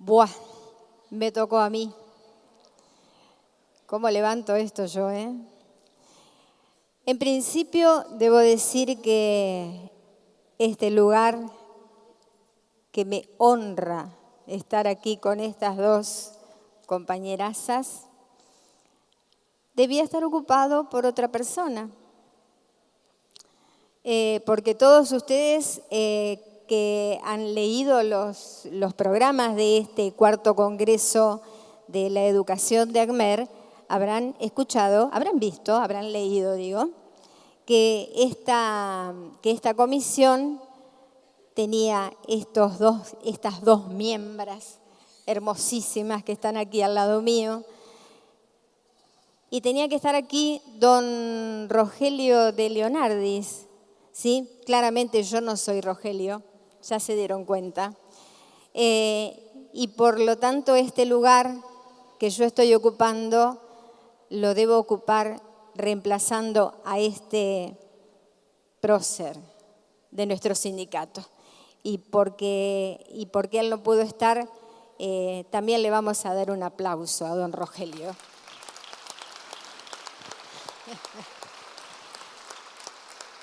Buah, me tocó a mí. ¿Cómo levanto esto yo, En principio, debo decir que este lugar que me honra estar aquí con estas dos compañerazas, debía estar ocupado por otra persona. Porque todos ustedes que han leído los programas de este cuarto congreso de la educación de ACMER, habrán escuchado, habrán visto, habrán leído, que esta comisión tenía estas dos miembros hermosísimas que están aquí al lado mío. Y tenía que estar aquí don Rogelio de Leonardis, ¿sí? Claramente yo no soy Rogelio, ya se dieron cuenta. Y por lo tanto este lugar que yo estoy ocupando lo debo ocupar reemplazando a este prócer de nuestro sindicato. Y porque él no pudo estar, también le vamos a dar un aplauso a don Rogelio.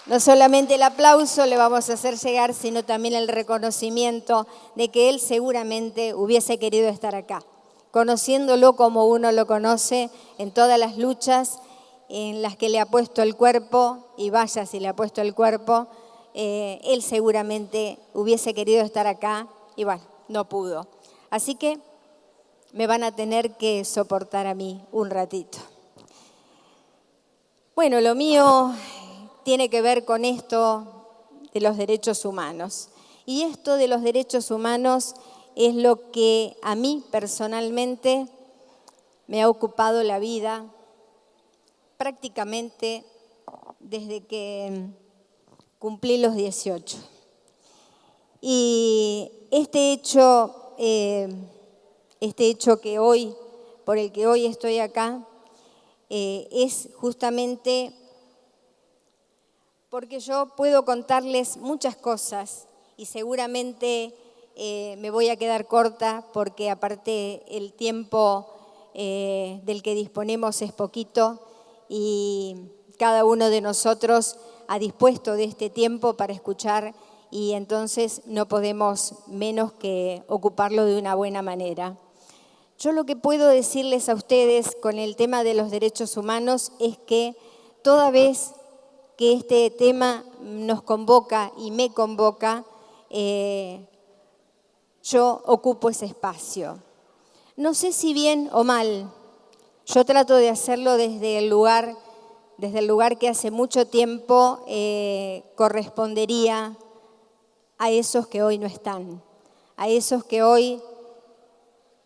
No solamente el aplauso le vamos a hacer llegar, sino también el reconocimiento de que él seguramente hubiese querido estar acá, conociéndolo como uno lo conoce en todas las luchas en las que le ha puesto el cuerpo, y vaya si le ha puesto el cuerpo, él seguramente hubiese querido estar acá y bueno, no pudo. Así que me van a tener que soportar a mí un ratito. Bueno, lo mío tiene que ver con esto de los derechos humanos. Y esto de los derechos humanos es lo que a mí personalmente me ha ocupado la vida prácticamente desde que cumplí los 18. Y este hecho que hoy, por el que hoy estoy acá, es justamente porque yo puedo contarles muchas cosas y seguramente me voy a quedar corta porque aparte el tiempo del que disponemos es poquito y cada uno de nosotros ha dispuesto de este tiempo para escuchar y entonces no podemos menos que ocuparlo de una buena manera. Yo lo que puedo decirles a ustedes con el tema de los derechos humanos es que toda vez que este tema nos convoca y me convoca, yo ocupo ese espacio. No sé si bien o mal, yo trato de hacerlo desde el lugar que hace mucho tiempo correspondería a esos que hoy no están, a esos que hoy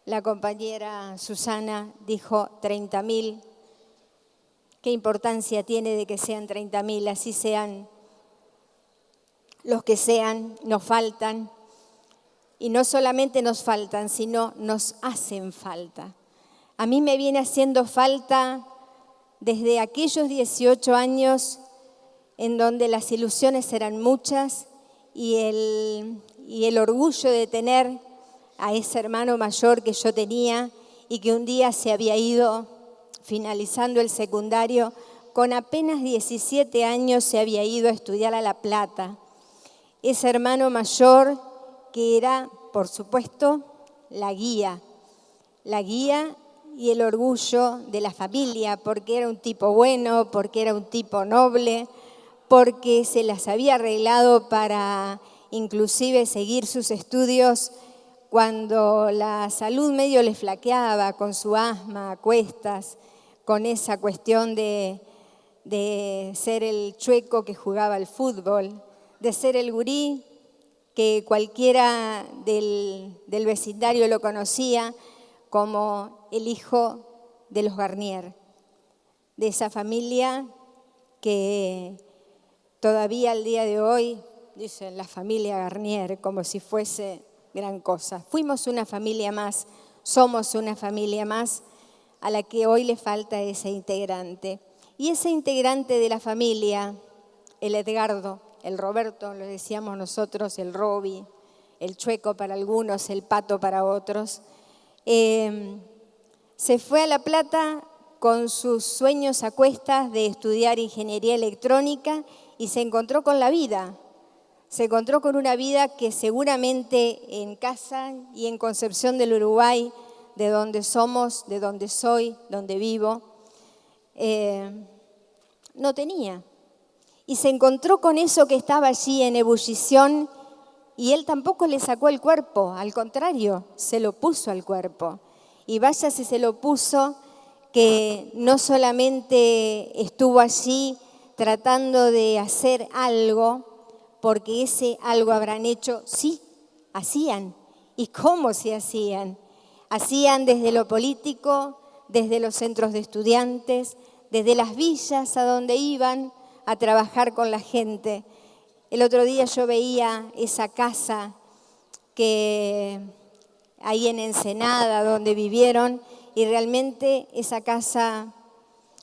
la compañera Susana dijo 30.000. ¿Qué importancia tiene de que sean 30.000? Así sean los que sean, nos faltan. Y no solamente nos faltan, sino nos hacen falta. A mí me viene haciendo falta desde aquellos 18 años en donde las ilusiones eran muchas y el orgullo de tener a ese hermano mayor que yo tenía y que un día se había ido finalizando el secundario, con apenas 17 años se había ido a estudiar a La Plata. Ese hermano mayor que era, por supuesto, la guía y el orgullo de la familia, porque era un tipo bueno, porque era un tipo noble, porque se las había arreglado para inclusive seguir sus estudios cuando la salud medio le flaqueaba con su asma a cuestas, con esa cuestión de ser el chueco que jugaba al fútbol, de ser el gurí que cualquiera del vecindario lo conocía como el hijo de los Garnier, de esa familia que todavía al día de hoy dicen la familia Garnier como si fuese gran cosa. Fuimos una familia más, somos una familia más a la que hoy le falta ese integrante. Y ese integrante de la familia, el Edgardo, el Roberto, lo decíamos nosotros, el Roby, el chueco para algunos, el pato para otros. Se fue a La Plata con sus sueños a cuestas de estudiar ingeniería electrónica y se encontró con la vida. Se encontró con una vida que seguramente en casa y en Concepción del Uruguay, de donde somos, de donde soy, donde vivo, no tenía. Y se encontró con eso que estaba allí en ebullición y él tampoco le sacó el cuerpo, al contrario, se lo puso al cuerpo. Y vaya si se lo puso, que no solamente estuvo allí tratando de hacer algo, porque ese algo habrán hecho, sí, hacían. ¿Y cómo se hacían? Hacían desde lo político, desde los centros de estudiantes, desde las villas a donde iban a trabajar con la gente. El otro día yo veía esa casa que ahí en Ensenada, donde vivieron, y realmente esa casa,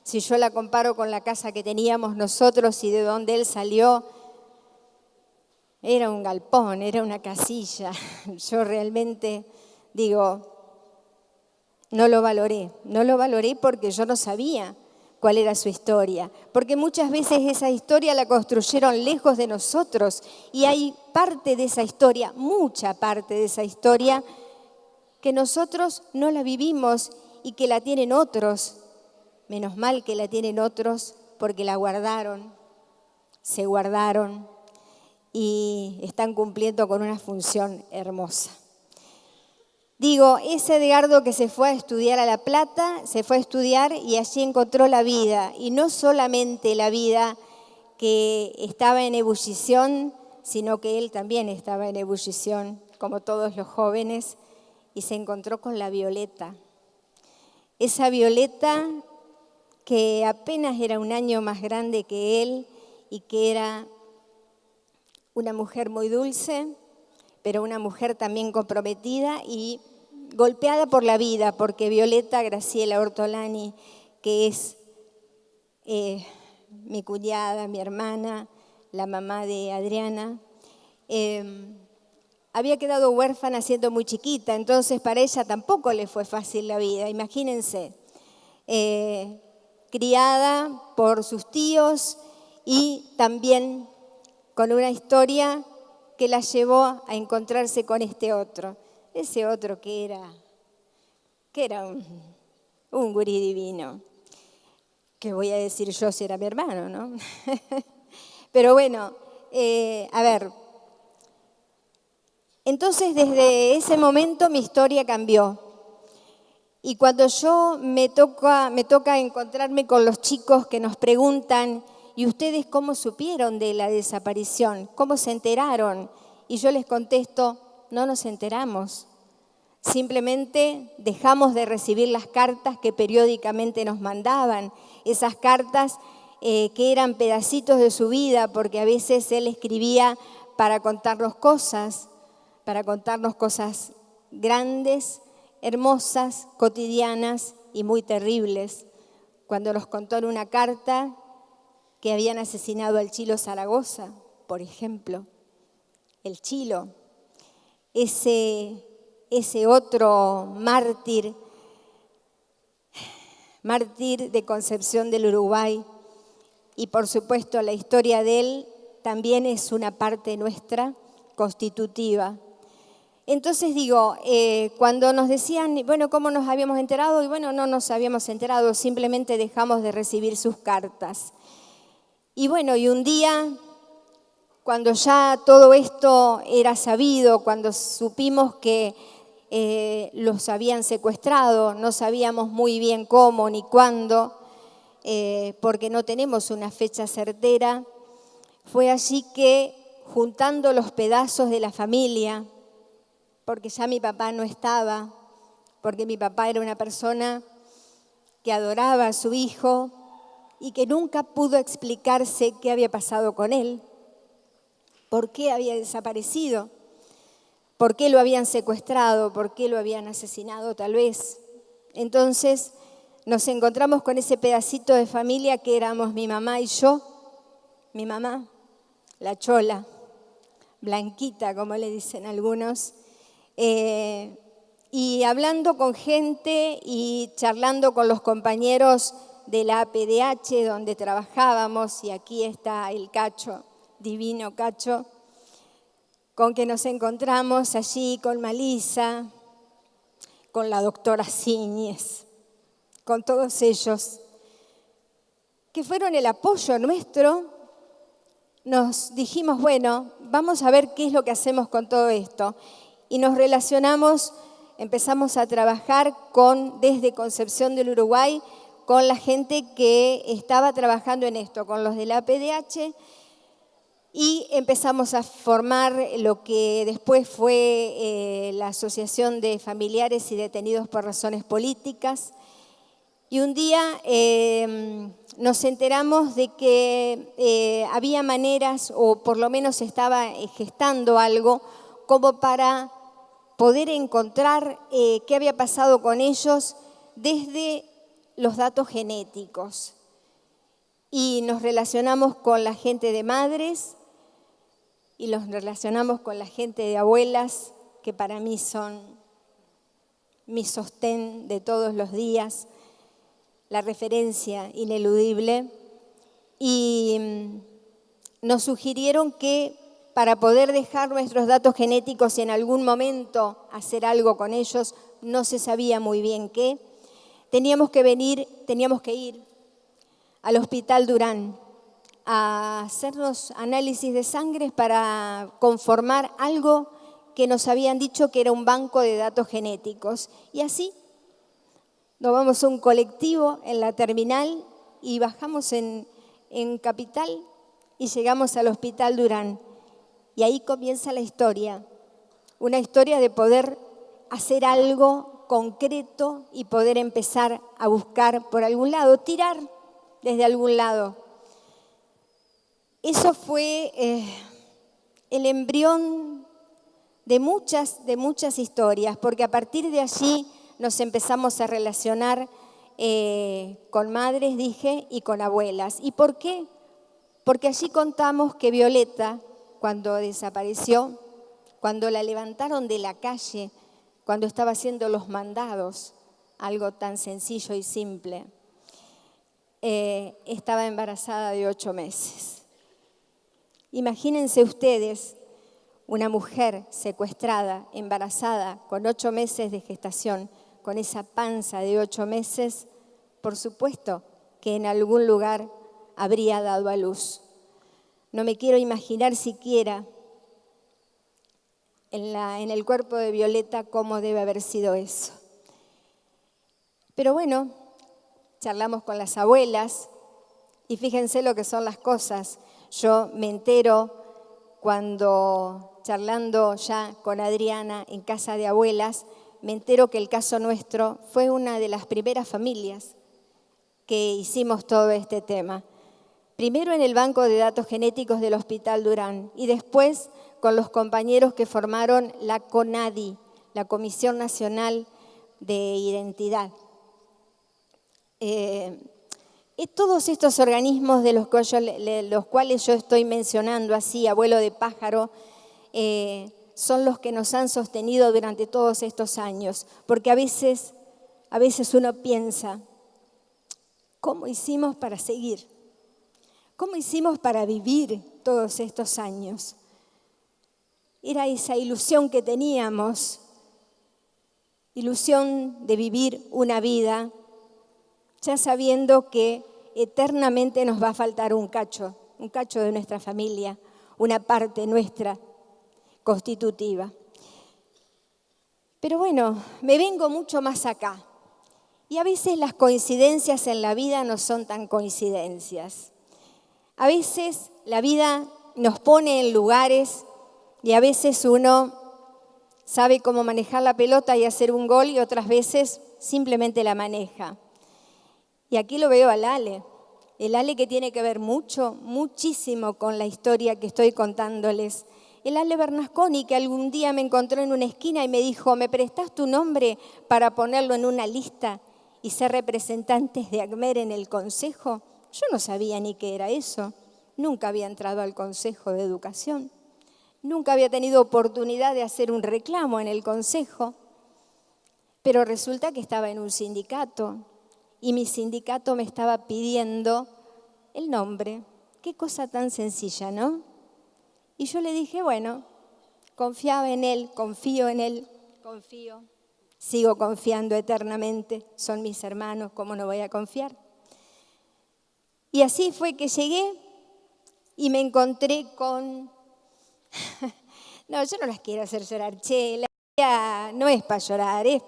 si yo la comparo con la casa que teníamos nosotros y de donde él salió, era un galpón, era una casilla. Yo realmente digo, no lo valoré porque yo no sabía cuál era su historia, porque muchas veces esa historia la construyeron lejos de nosotros y hay parte de esa historia, mucha parte de esa historia, que nosotros no la vivimos y que la tienen otros. Menos mal que la tienen otros porque la guardaron, se guardaron y están cumpliendo con una función hermosa. Digo, ese Edgardo que se fue a estudiar a La Plata, se fue a estudiar y allí encontró la vida. Y no solamente la vida que estaba en ebullición, sino que él también estaba en ebullición, como todos los jóvenes, y se encontró con la Violeta. Esa Violeta que apenas era un año más grande que él y que era una mujer muy dulce, pero una mujer también comprometida y golpeada por la vida, porque Violeta Graciela Ortolani, que es mi cuñada, mi hermana, la mamá de Adriana, había quedado huérfana siendo muy chiquita, entonces para ella tampoco le fue fácil la vida, imagínense. Criada por sus tíos y también con una historia que la llevó a encontrarse con este otro. Ese otro que era un gurí divino. ¿Qué voy a decir yo si era mi hermano, no? Pero bueno, a ver. Entonces desde ese momento mi historia cambió. Y cuando me toca encontrarme con los chicos que nos preguntan, ¿y ustedes cómo supieron de la desaparición? ¿Cómo se enteraron? Y yo les contesto, no nos enteramos. Simplemente dejamos de recibir las cartas que periódicamente nos mandaban. Esas cartas que eran pedacitos de su vida, porque a veces él escribía para contarnos cosas grandes, hermosas, cotidianas y muy terribles. Cuando nos contó en una carta que habían asesinado al Chilo Zaragoza, por ejemplo. El Chilo, ese otro mártir de Concepción del Uruguay. Y por supuesto la historia de él también es una parte nuestra constitutiva. Entonces digo, cuando nos decían, bueno, ¿cómo nos habíamos enterado? Y bueno, no nos habíamos enterado, simplemente dejamos de recibir sus cartas. Y bueno, y un día, cuando ya todo esto era sabido, cuando supimos que los habían secuestrado, no sabíamos muy bien cómo ni cuándo, porque no tenemos una fecha certera, fue allí que, juntando los pedazos de la familia, porque ya mi papá no estaba, porque mi papá era una persona que adoraba a su hijo y que nunca pudo explicarse qué había pasado con él, por qué había desaparecido, por qué lo habían secuestrado, por qué lo habían asesinado tal vez. Entonces nos encontramos con ese pedacito de familia que éramos mi mamá y yo, mi mamá, la Chola, Blanquita, como le dicen algunos, y hablando con gente y charlando con los compañeros de la APDH donde trabajábamos, y aquí está el Cacho, divino Cacho, con que nos encontramos allí con Malisa, con la doctora Síñez, con todos ellos, que fueron el apoyo nuestro. Nos dijimos, bueno, vamos a ver qué es lo que hacemos con todo esto. Y nos relacionamos, empezamos a trabajar desde Concepción del Uruguay, con la gente que estaba trabajando en esto, con los de la APDH, y empezamos a formar lo que después fue la Asociación de Familiares y Detenidos por Razones Políticas. Y un día nos enteramos de que había maneras, o por lo menos se estaba gestando algo, como para poder encontrar qué había pasado con ellos desde los datos genéticos. Y nos relacionamos con la gente de madres y los relacionamos con la gente de abuelas, que para mí son mi sostén de todos los días, la referencia ineludible. Y nos sugirieron que para poder dejar nuestros datos genéticos y en algún momento hacer algo con ellos, no se sabía muy bien qué, teníamos que ir al Hospital Durán a hacernos análisis de sangre para conformar algo que nos habían dicho que era un banco de datos genéticos. Y así nos vamos a un colectivo en la terminal y bajamos en Capital y llegamos al Hospital Durán. Y ahí comienza la historia, una historia de poder hacer algo concreto y poder empezar a buscar por algún lado, tirar desde algún lado. Eso fue el embrión de muchas historias, porque a partir de allí nos empezamos a relacionar con madres, dije, y con abuelas. ¿Y por qué? Porque allí contamos que Violeta, cuando desapareció, cuando la levantaron de la calle, cuando estaba haciendo los mandados, algo tan sencillo y simple, estaba embarazada de 8 meses. Imagínense ustedes una mujer secuestrada, embarazada, con 8 meses de gestación, con esa panza de 8 meses, por supuesto que en algún lugar habría dado a luz. No me quiero imaginar siquiera en el cuerpo de Violeta cómo debe haber sido eso. Pero bueno, charlamos con las abuelas y fíjense lo que son las cosas. Yo me entero cuando, charlando ya con Adriana en casa de abuelas, me entero que el caso nuestro fue una de las primeras familias que hicimos todo este tema. Primero en el Banco de Datos Genéticos del Hospital Durán y después con los compañeros que formaron la CONADI, la Comisión Nacional de Identidad. Todos estos organismos de los cuales yo estoy mencionando así, abuelo de pájaro, son los que nos han sostenido durante todos estos años, porque a veces uno piensa, ¿cómo hicimos para seguir? ¿Cómo hicimos para vivir todos estos años? Era esa ilusión que teníamos, ilusión de vivir una vida, ya sabiendo que eternamente nos va a faltar un cacho de nuestra familia, una parte nuestra constitutiva. Pero bueno, me vengo mucho más acá. Y a veces las coincidencias en la vida no son tan coincidencias. A veces la vida nos pone en lugares y a veces uno sabe cómo manejar la pelota y hacer un gol y otras veces simplemente la maneja. Y aquí lo veo al Ale, el Ale que tiene que ver muchísimo con la historia que estoy contándoles. El Ale Bernasconi, que algún día me encontró en una esquina y me dijo, ¿me prestás tu nombre para ponerlo en una lista y ser representantes de ACMER en el consejo? Yo no sabía ni qué era eso, nunca había entrado al Consejo de Educación, Nunca había tenido oportunidad de hacer un reclamo en el consejo, pero resulta que estaba en un sindicato y mi sindicato me estaba pidiendo el nombre. Qué cosa tan sencilla, ¿no? Y yo le dije, bueno, confiaba en él, confío en él, confío, sigo confiando eternamente, son mis hermanos, ¿cómo no voy a confiar? Y así fue que llegué y me encontré con... No, yo no las quiero hacer llorar, che, la historia no es para llorar, es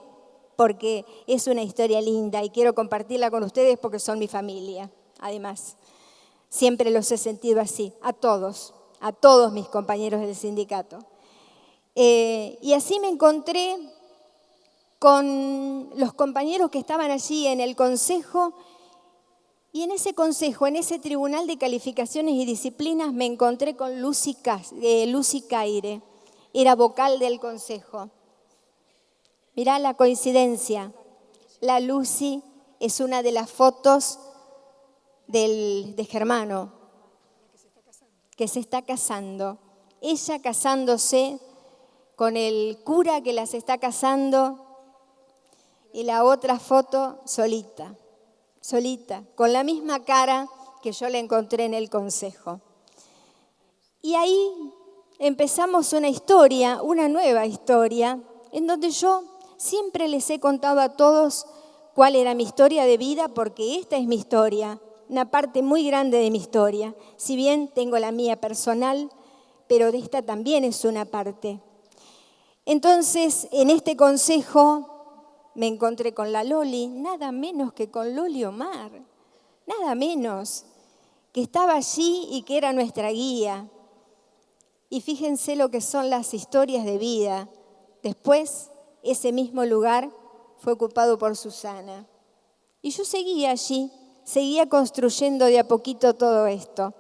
porque es una historia linda y quiero compartirla con ustedes porque son mi familia, además. Siempre los he sentido así, a todos mis compañeros del sindicato. Y así me encontré con los compañeros que estaban allí en el consejo, y en ese consejo, en ese tribunal de calificaciones y disciplinas, me encontré con Lucy Caire, era vocal del consejo. Mirá la coincidencia, la Lucy es una de las fotos de Germano, que se está casando. Ella casándose con el cura que las está casando, y la otra foto solita, con la misma cara que yo la encontré en el consejo. Y ahí empezamos una historia, una nueva historia, en donde yo siempre les he contado a todos cuál era mi historia de vida, porque esta es mi historia, una parte muy grande de mi historia. Si bien tengo la mía personal, pero de esta también es una parte. Entonces, en este consejo me encontré con la Loli, nada menos que con Loli Omar, nada menos, que estaba allí y que era nuestra guía. Y fíjense lo que son las historias de vida. Después, ese mismo lugar fue ocupado por Susana. Y yo seguía allí, seguía construyendo de a poquito todo esto.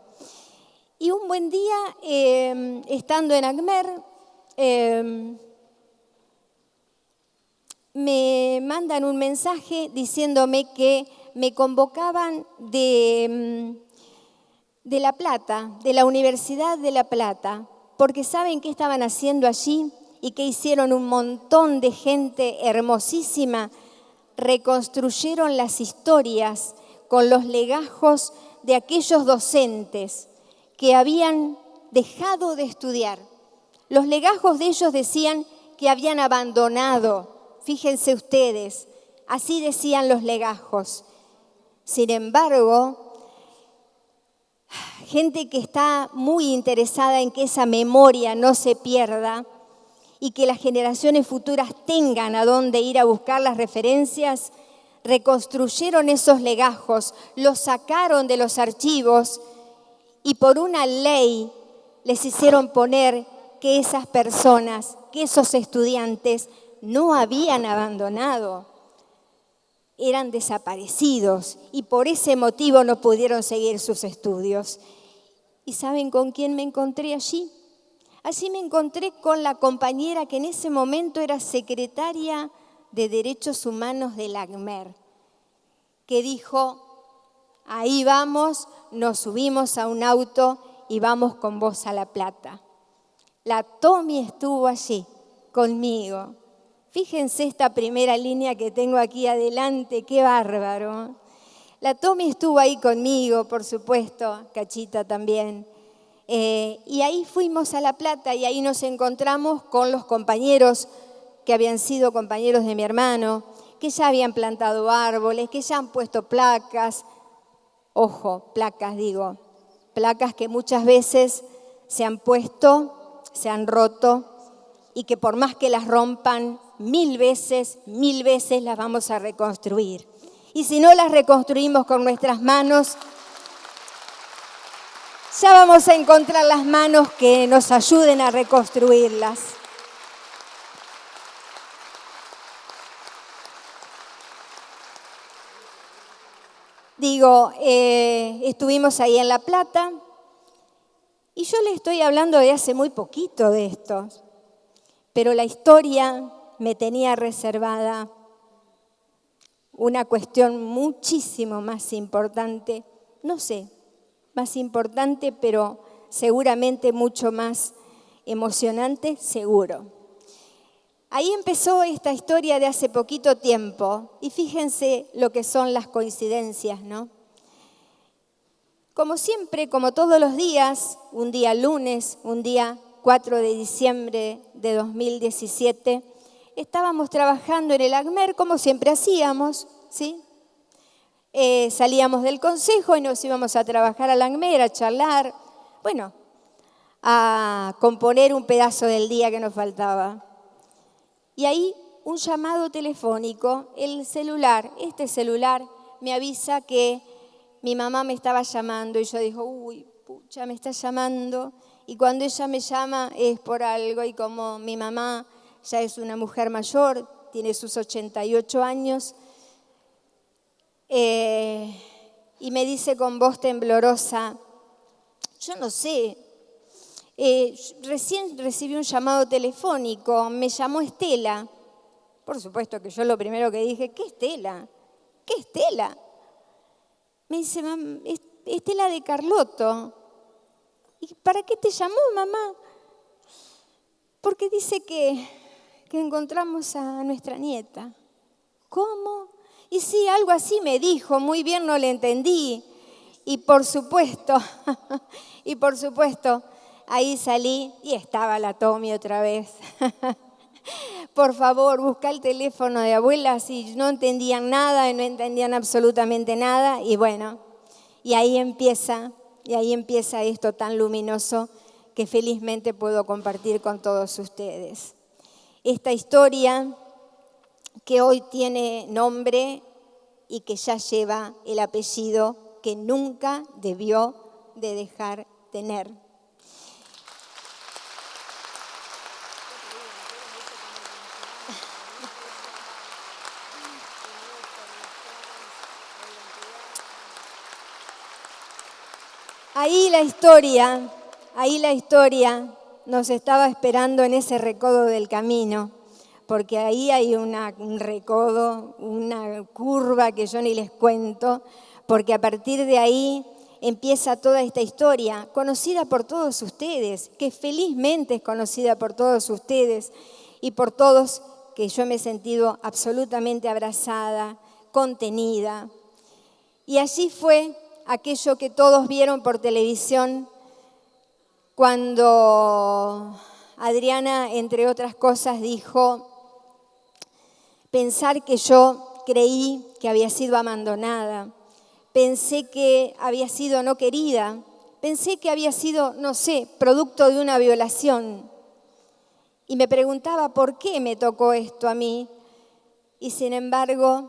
Y un buen día, estando en ACMER, me mandan un mensaje diciéndome que me convocaban de La Plata, de la Universidad de La Plata, porque ¿saben qué estaban haciendo allí? Y que hicieron un montón de gente hermosísima. Reconstruyeron las historias con los legajos de aquellos docentes que habían dejado de estudiar. Los legajos de ellos decían que habían abandonado. Fíjense ustedes, así decían los legajos. Sin embargo, gente que está muy interesada en que esa memoria no se pierda y que las generaciones futuras tengan a dónde ir a buscar las referencias, reconstruyeron esos legajos, los sacaron de los archivos y por una ley les hicieron poner que esas personas, que esos estudiantes no habían abandonado, eran desaparecidos y por ese motivo no pudieron seguir sus estudios. ¿Y saben con quién me encontré allí? Allí me encontré con la compañera que en ese momento era secretaria de Derechos Humanos del ACMER, que dijo, ahí vamos, nos subimos a un auto y vamos con vos a La Plata. La Tommy estuvo allí conmigo. Fíjense esta primera línea que tengo aquí adelante, qué bárbaro. La Tommy estuvo ahí conmigo, por supuesto, Cachita también. Y ahí fuimos a La Plata y ahí nos encontramos con los compañeros que habían sido compañeros de mi hermano, que ya habían plantado árboles, que ya han puesto placas. Ojo, placas digo, placas que muchas veces se han puesto, se han roto y que por más que las rompan, mil veces las vamos a reconstruir. Y si no las reconstruimos con nuestras manos, ya vamos a encontrar las manos que nos ayuden a reconstruirlas. Digo, estuvimos ahí en La Plata y yo le estoy hablando de hace muy poquito de esto, pero la historia me tenía reservada una cuestión muchísimo más importante, no sé, más importante, pero seguramente mucho más Emocionante, seguro. Ahí empezó esta historia de hace poquito tiempo y fíjense lo que son las coincidencias, ¿no? Como siempre, como todos los días, un día lunes, un día 4 de diciembre de 2017, estábamos trabajando en el ACMER como siempre hacíamos, ¿sí? Salíamos del consejo y nos íbamos a trabajar al ACMER, a charlar, bueno, a componer un pedazo del día que nos faltaba. Y ahí un llamado telefónico, el celular, este celular me avisa que mi mamá me estaba llamando y yo digo, uy, pucha, me está llamando. Y cuando ella me llama es por algo y como mi mamá ya es una mujer mayor, tiene sus 88 años, y me dice con voz temblorosa, yo no sé, recién recibí un llamado telefónico, me llamó Estela. Por supuesto que yo lo primero que dije, ¿qué Estela? ¿Qué Estela? Me dice, Estela de Carlotto. ¿Y para qué te llamó, mamá? Porque dice que encontramos a nuestra nieta. ¿Cómo? Y sí, algo así me dijo, muy bien no le entendí. Y por supuesto, ahí salí y estaba la Tommy otra vez. Por favor, busca el teléfono de abuela, si no entendían nada, no entendían absolutamente nada. Y bueno, y ahí empieza esto tan luminoso que felizmente puedo compartir con todos ustedes. Esta historia que hoy tiene nombre y que ya lleva el apellido que nunca debió de dejar tener. Ahí la historia nos estaba esperando en ese recodo del camino, porque ahí hay un recodo, una curva que yo ni les cuento, porque a partir de ahí empieza toda esta historia, conocida por todos ustedes, que felizmente es conocida por todos ustedes y por todos que yo me he sentido absolutamente abrazada, contenida. Y allí fue aquello que todos vieron por televisión cuando Adriana, entre otras cosas, dijo, pensar que yo creí que había sido abandonada, pensé que había sido no querida, pensé que había sido, no sé, producto de una violación. Y me preguntaba por qué me tocó esto a mí. Y sin embargo,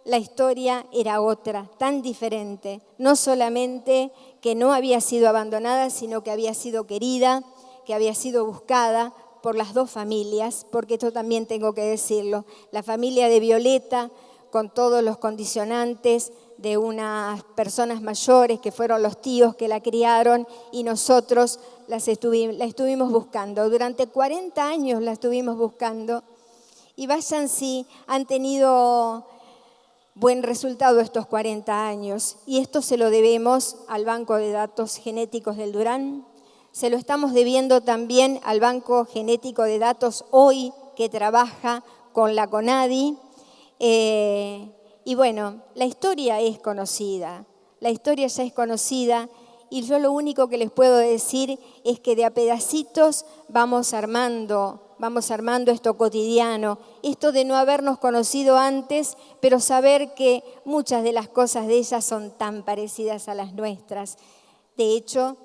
la historia era otra, tan diferente. No solamente que no había sido abandonada, sino que había sido querida, que había sido buscada por las dos familias, porque esto también tengo que decirlo. La familia de Violeta, con todos los condicionantes de unas personas mayores que fueron los tíos que la criaron y nosotros la estuvimos buscando. Durante 40 años la estuvimos buscando y vayan si han tenido buen resultado estos 40 años. Y esto se lo debemos al Banco de Datos Genéticos del Durán. Se lo estamos debiendo también al Banco Genético de Datos hoy que trabaja con la CONADI. Y bueno, la historia es conocida, la historia ya es conocida y yo lo único que les puedo decir es que de a pedacitos vamos armando esto cotidiano, esto de no habernos conocido antes, pero saber que muchas de las cosas de ella son tan parecidas a las nuestras. De hecho,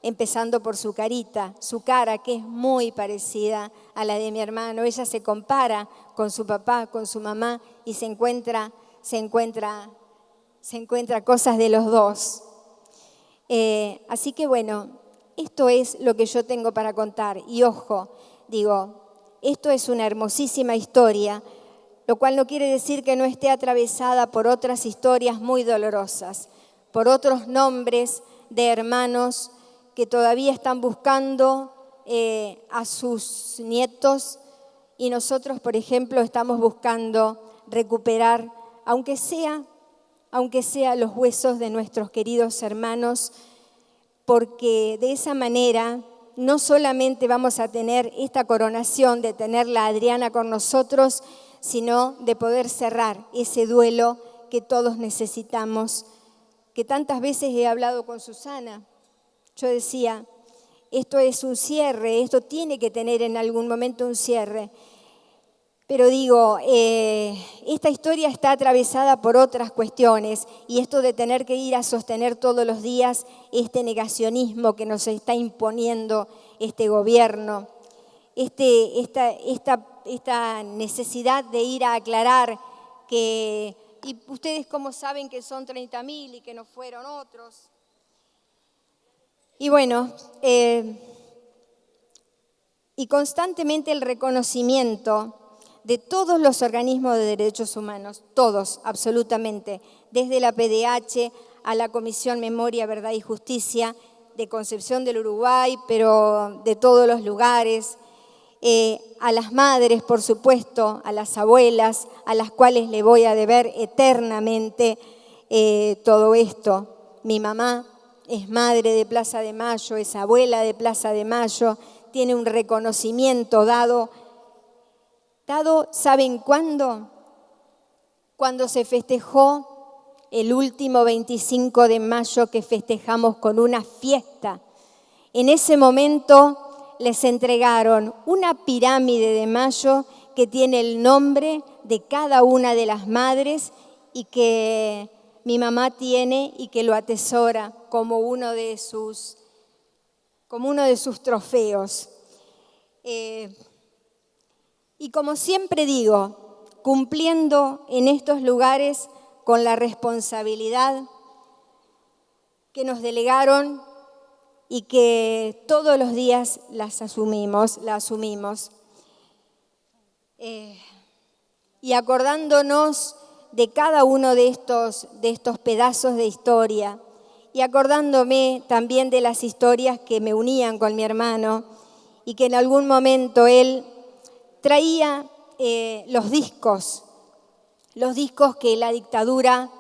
empezando por su carita, su cara, que es muy parecida a la de mi hermano. Ella se compara con su papá, con su mamá y se encuentra cosas de los dos. Así que bueno, esto es lo que yo tengo para contar. Y ojo, digo, esto es una hermosísima historia, lo cual no quiere decir que no esté atravesada por otras historias muy dolorosas, por otros nombres de hermanos que todavía están buscando a sus nietos y nosotros, por ejemplo, estamos buscando recuperar, aunque sea los huesos de nuestros queridos hermanos, porque de esa manera no solamente vamos a tener esta coronación de tenerla a Adriana con nosotros, sino de poder cerrar ese duelo que todos necesitamos, que tantas veces he hablado con Susana. Yo decía, esto es un cierre, esto tiene que tener en algún momento un cierre. Pero digo, esta historia está atravesada por otras cuestiones y esto de tener que ir a sostener todos los días este negacionismo que nos está imponiendo este gobierno, esta necesidad de ir a aclarar que, y ustedes cómo saben que son 30.000 y que no fueron otros. Y bueno, y constantemente el reconocimiento de todos los organismos de derechos humanos, todos, absolutamente, desde la PDH a la Comisión Memoria, Verdad y Justicia de Concepción del Uruguay, pero de todos los lugares, a las madres, por supuesto, a las abuelas, a las cuales le voy a deber eternamente todo esto. Mi mamá es madre de Plaza de Mayo, es abuela de Plaza de Mayo, tiene un reconocimiento dado, ¿saben cuándo? Cuando se festejó el último 25 de mayo que festejamos con una fiesta. En ese momento les entregaron una pirámide de Mayo que tiene el nombre de cada una de las madres y que mi mamá tiene y que lo atesora como uno de sus trofeos. Y como siempre digo, cumpliendo en estos lugares con la responsabilidad que nos delegaron y que todos los días la asumimos. Y acordándonos de cada uno de estos pedazos de historia y acordándome también de las historias que me unían con mi hermano y que en algún momento él traía los discos que la dictadura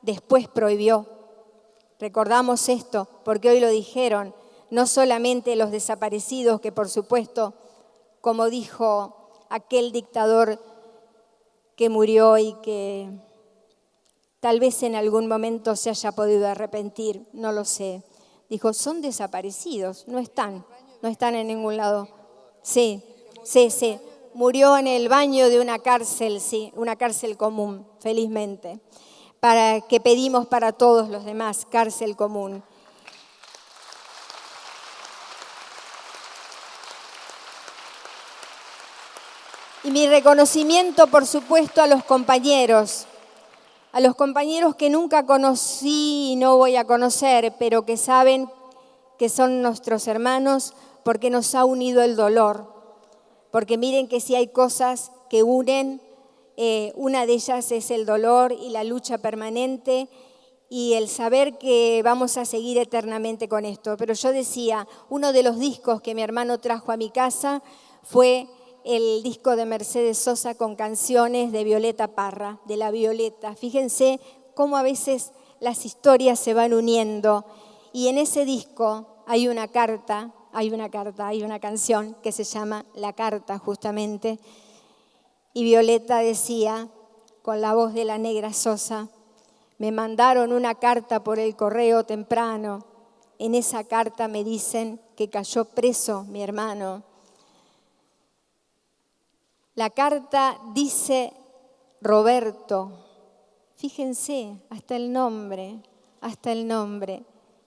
después prohibió. Recordamos esto porque hoy lo dijeron, no solamente los desaparecidos, que por supuesto, como dijo aquel dictador que murió y que tal vez en algún momento se haya podido arrepentir, no lo sé. Dijo, son desaparecidos, no están en ningún lado. Sí. Murió en el baño de una cárcel, sí, una cárcel común, felizmente, que pedimos para todos los demás, cárcel común. Y mi reconocimiento, por supuesto, a los compañeros que nunca conocí y no voy a conocer, pero que saben que son nuestros hermanos porque nos ha unido el dolor. Porque miren que si hay cosas que unen, una de ellas es el dolor y la lucha permanente y el saber que vamos a seguir eternamente con esto. Pero yo decía, uno de los discos que mi hermano trajo a mi casa fue el disco de Mercedes Sosa con canciones de Violeta Parra, de La Violeta. Fíjense cómo a veces las historias se van uniendo y en ese disco hay una canción que se llama La Carta, justamente. Y Violeta decía, con la voz de la Negra Sosa, me mandaron una carta por el correo temprano. En esa carta me dicen que cayó preso mi hermano. La carta dice Roberto. Fíjense, hasta el nombre.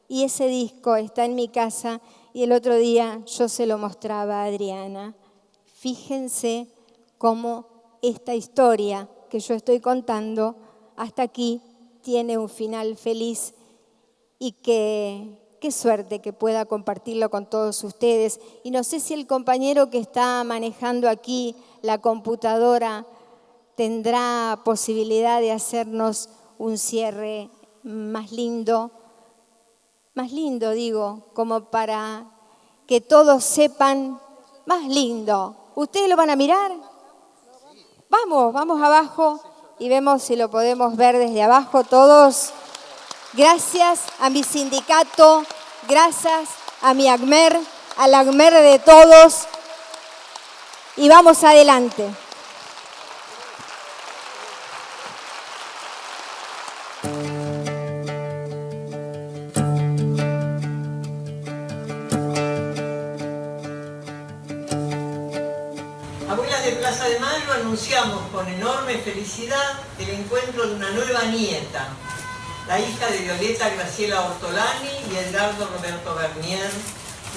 Y ese disco está en mi casa y el otro día yo se lo mostraba a Adriana. Fíjense cómo esta historia que yo estoy contando hasta aquí tiene un final feliz y qué suerte que pueda compartirlo con todos ustedes. Y no sé si el compañero que está manejando aquí la computadora tendrá posibilidad de hacernos un cierre más lindo digo, como para que todos sepan, más lindo. ¿Ustedes lo van a mirar? Vamos abajo y vemos si lo podemos ver desde abajo todos. Gracias a mi sindicato, gracias a mi ACMER, al ACMER de todos y vamos adelante. Abuelas de Plaza de Mayo, anunciamos con enorme felicidad el encuentro de una nueva nieta, la hija de Violeta Graciela Ortolani y Edgardo Roberto Bernier,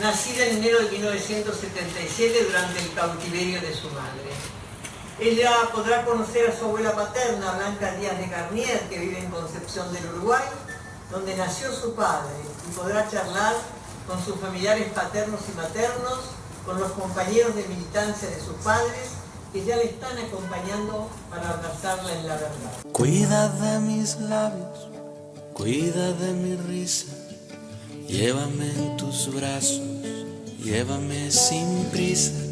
nacida en enero de 1977 durante el cautiverio de su madre. Ella podrá conocer a su abuela paterna, Blanca Díaz de Garnier, que vive en Concepción del Uruguay, donde nació su padre, y podrá charlar con sus familiares paternos y maternos, con los compañeros de militancia de sus padres, que ya le están acompañando para abrazarla en la verdad. Cuida de mis labios, cuida de mi risa, llévame en tus brazos, llévame sin prisa.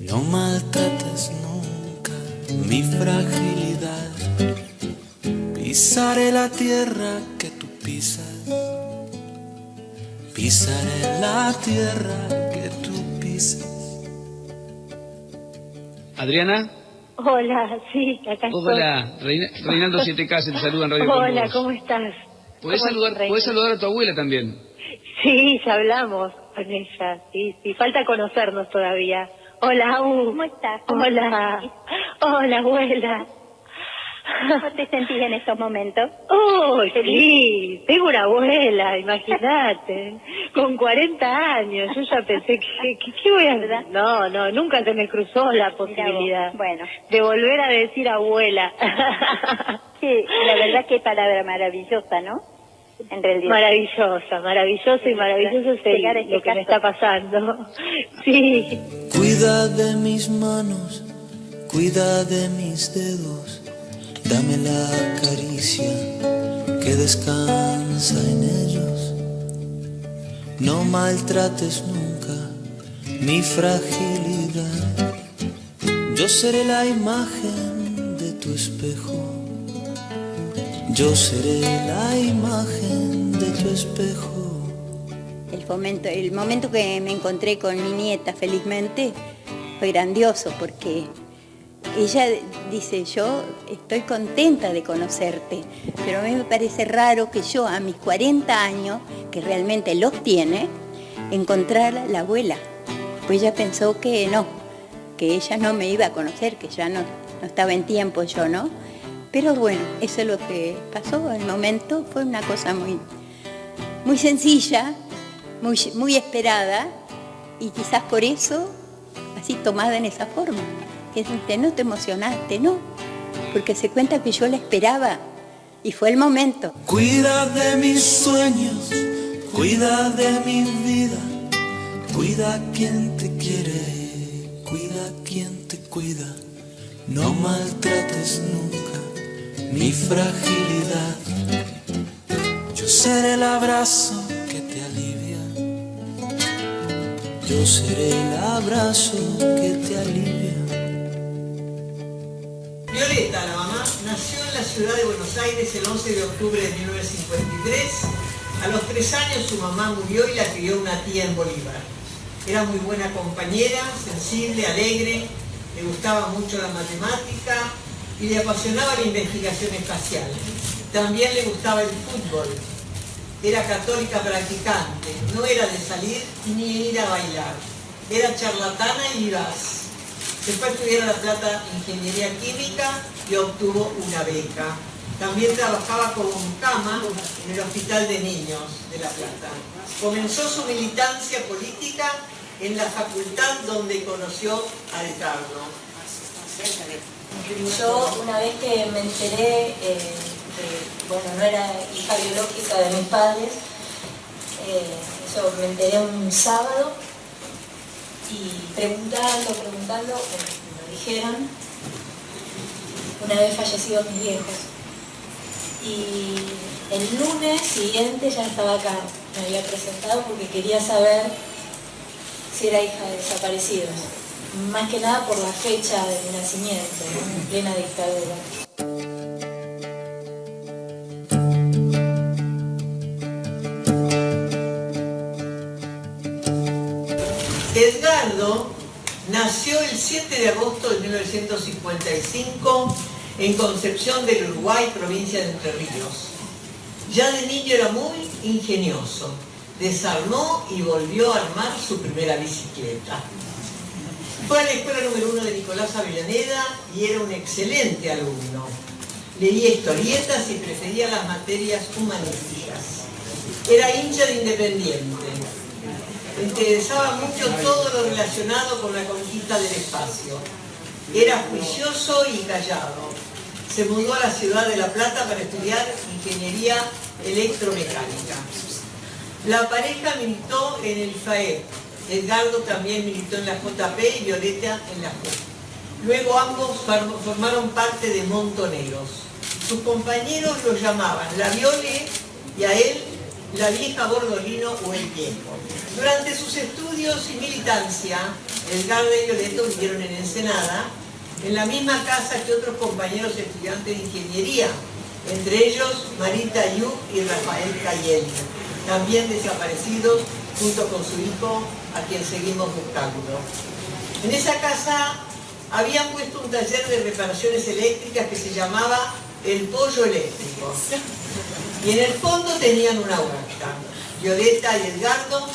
No maltrates nunca mi fragilidad, pisaré la tierra que tú pisas, pisaré la tierra que tú pisas. ¿Adriana? Hola, sí, acá estoy. Hola, Reinaldo 7K, se te saluda en Radio Hola, Con Vos. ¿cómo estás? ¿Podés ¿Cómo saludar a tu abuela también? Sí, ya hablamos con ella, sí, falta conocernos todavía. Hola, ¿Cómo estás? Hola, hola, abuela. ¿Cómo te sentís en estos momentos? Oh, sí, tengo una abuela, imagínate, con 40 años. Yo ya pensé ¿qué voy a hacer? No, nunca se me cruzó la posibilidad Bueno. de volver a decir abuela. Sí, la verdad que palabra maravillosa, ¿no? En realidad. Maravillosa y maravilloso es Llegar a este lo que me caso. está pasando. Sí. Cuida de mis manos, cuida de mis dedos, dame la caricia que descansa en ellos. No maltrates nunca mi fragilidad, yo seré la imagen de tu espejo, yo seré la imagen de tu espejo. El momento que me encontré con mi nieta, felizmente, fue grandioso porque ella dice, yo estoy contenta de conocerte, pero a mí me parece raro que yo a mis 40 años, que realmente los tiene, encontrar la abuela. Pues ella pensó que no, que ella no me iba a conocer, que ya no estaba en tiempo yo, ¿no? Pero bueno, eso es lo que pasó. El momento fue una cosa muy sencilla, muy esperada, y quizás por eso, así tomada en esa forma. Que no te emocionaste, no, porque se cuenta que yo la esperaba y fue el momento. Cuida de mis sueños, cuida de mi vida, cuida a quien te quiere, cuida a quien te cuida, no maltrates nunca mi fragilidad, yo seré el abrazo que te alivia, yo seré el abrazo que te alivia. Violeta, la mamá, nació en la ciudad de Buenos Aires el 11 de octubre de 1953. A los 3 años su mamá murió y la crió una tía en Bolívar. Era muy buena compañera, sensible, alegre, le gustaba mucho la matemática y le apasionaba la investigación espacial. También le gustaba el fútbol. Era católica practicante, no era de salir ni ir a bailar. Era charlatana y vivaz. Se fue a estudiar a La Plata Ingeniería Química y obtuvo una beca. También trabajaba como mucama en el Hospital de Niños de La Plata. Comenzó su militancia política en la facultad donde conoció a Edgardo. Yo una vez que me enteré no era hija biológica de mis padres, eso me enteré un sábado y preguntando, me dijeron, una vez fallecidos mis viejos. Y el lunes siguiente ya estaba acá, me había presentado porque quería saber si era hija de desaparecidos. Más que nada por la fecha de mi nacimiento, ¿no? En plena dictadura. Edgardo nació el 7 de agosto de 1955 en Concepción del Uruguay, provincia de Entre Ríos. Ya de niño era muy ingenioso. Desarmó y volvió a armar su primera bicicleta. Fue a la escuela número 1 de Nicolás Avellaneda y era un excelente alumno. Leía historietas y prefería las materias humanísticas. Era hincha de Independiente. Le interesaba mucho todo lo relacionado con la conquista del espacio. Era juicioso y callado. Se mudó a la ciudad de La Plata para estudiar ingeniería electromecánica. La pareja militó en el FAEP. Edgardo también militó en la JP y Violeta en la JUP. Luego ambos formaron parte de Montoneros. Sus compañeros lo llamaban la Viole y a él la vieja Bordolino o el viejo. Durante sus estudios y militancia, Edgardo y Violeta vivieron en Ensenada, en la misma casa que otros compañeros estudiantes de ingeniería, entre ellos Marita Ayub y Rafael Cayel, también desaparecidos junto con su hijo, a quien seguimos buscando. En esa casa habían puesto un taller de reparaciones eléctricas que se llamaba El Pollo Eléctrico. Y en el fondo tenían una huerta. Violeta y Edgardo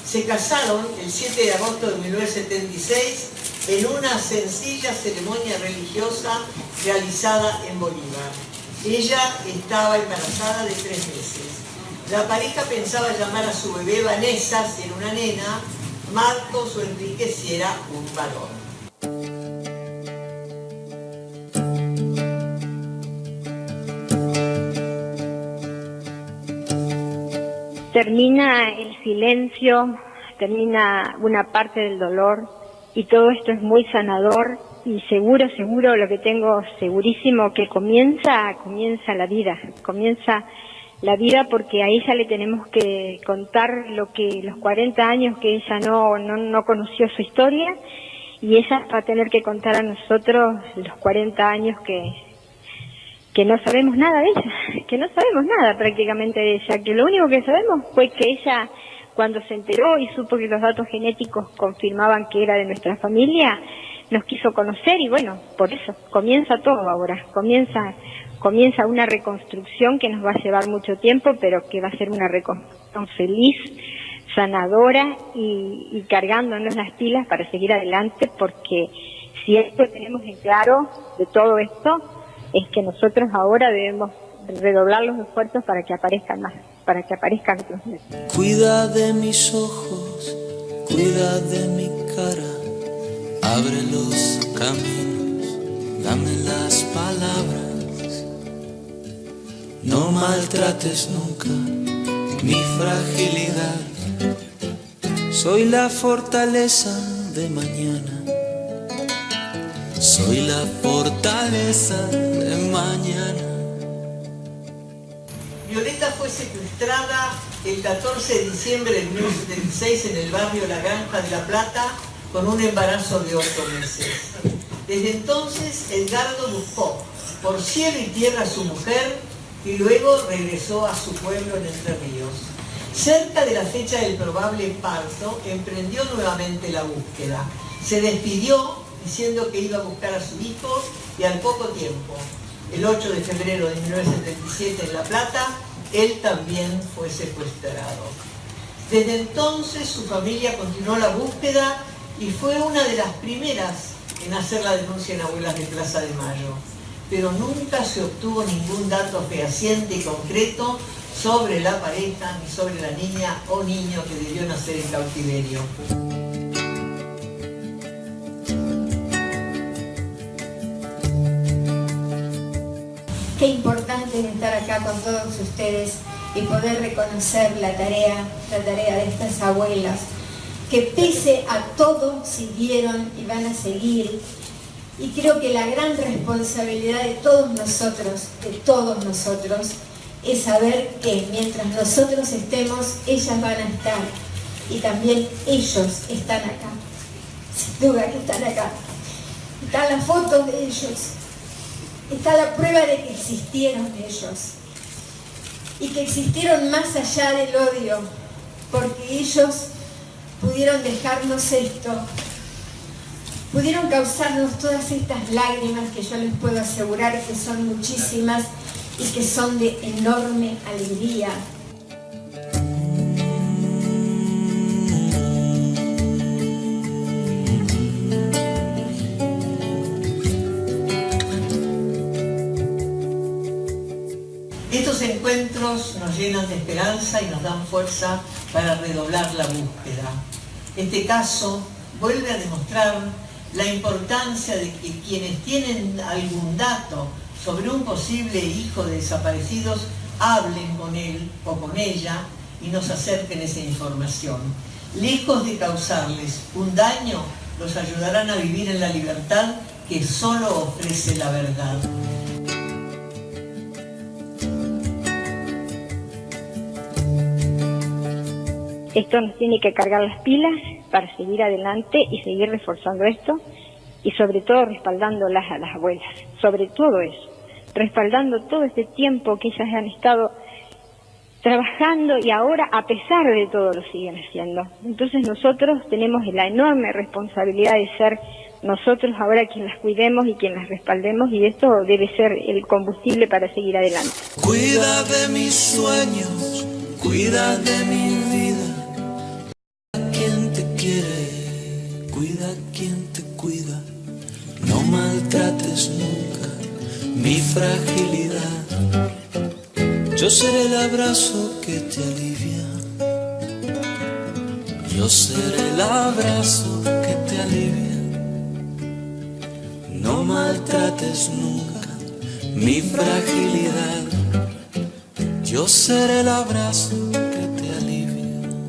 se casaron el 7 de agosto de 1976 en una sencilla ceremonia religiosa realizada en Bolívar. Ella estaba embarazada de 3 meses. La pareja pensaba llamar a su bebé Vanessa si era una nena, Marcos o Enrique si era un varón. Termina el silencio, termina una parte del dolor y todo esto es muy sanador y seguro lo que tengo segurísimo que comienza la vida, comienza la vida porque a ella le tenemos que contar los 40 años que ella no conoció su historia y ella va a tener que contar a nosotros los 40 años que no sabemos nada de ella, que no sabemos nada prácticamente de ella, que lo único que sabemos fue que ella cuando se enteró y supo que los datos genéticos confirmaban que era de nuestra familia, nos quiso conocer y bueno, por eso comienza todo ahora, comienza una reconstrucción que nos va a llevar mucho tiempo, pero que va a ser una reconstrucción feliz, sanadora y cargándonos las pilas para seguir adelante, porque si esto tenemos en claro de todo esto, es que nosotros ahora debemos redoblar los esfuerzos para que aparezcan más, para que aparezcan otros meses. Cuida de mis ojos, cuida de mi cara, abre los caminos, dame las palabras. No maltrates nunca mi fragilidad. Soy la fortaleza de mañana. Soy la fortaleza de mañana. Violeta fue secuestrada el 14 de diciembre de 1976 en el barrio La Granja de La Plata con un embarazo de 8 meses. Desde entonces, Edgardo buscó por cielo y tierra a su mujer y luego regresó a su pueblo en Entre Ríos. Cerca de la fecha del probable parto, emprendió nuevamente la búsqueda. Se despidió diciendo que iba a buscar a su hijo y al poco tiempo, el 8 de febrero de 1977 en La Plata, él también fue secuestrado. Desde entonces su familia continuó la búsqueda y fue una de las primeras en hacer la denuncia en Abuelas de Plaza de Mayo, pero nunca se obtuvo ningún dato fehaciente y concreto sobre la pareja ni sobre la niña o niño que debió nacer en cautiverio. Qué importante es estar acá con todos ustedes y poder reconocer la tarea de estas abuelas, que pese a todo siguieron y van a seguir. Y creo que la gran responsabilidad de todos nosotros, es saber que mientras nosotros estemos, ellas van a estar. Y también ellos están acá. Sin duda que están acá. Están las fotos de ellos. Está la prueba de que existieron ellos. Y que existieron más allá del odio. Porque ellos pudieron dejarnos esto, pudieron causarnos todas estas lágrimas que yo les puedo asegurar que son muchísimas y que son de enorme alegría. Estos encuentros nos llenan de esperanza y nos dan fuerza para redoblar la búsqueda. Este caso vuelve a demostrar la importancia de que quienes tienen algún dato sobre un posible hijo de desaparecidos hablen con él o con ella y nos acerquen esa información. Lejos de causarles un daño, los ayudarán a vivir en la libertad que solo ofrece la verdad. Esto nos tiene que cargar las pilas para seguir adelante y seguir reforzando esto y sobre todo respaldándolas a las abuelas, sobre todo eso, respaldando todo este tiempo que ellas han estado trabajando y ahora a pesar de todo lo siguen haciendo. Entonces nosotros tenemos la enorme responsabilidad de ser nosotros ahora quien las cuidemos y quien las respaldemos y esto debe ser el combustible para seguir adelante. Cuida de mis sueños, cuida de mi vida. Quien te quiere, cuida quien te cuida. No maltrates nunca mi fragilidad. Yo seré el abrazo que te alivia. Yo seré el abrazo que te alivia. No maltrates nunca mi fragilidad. Yo seré el abrazo que te alivia.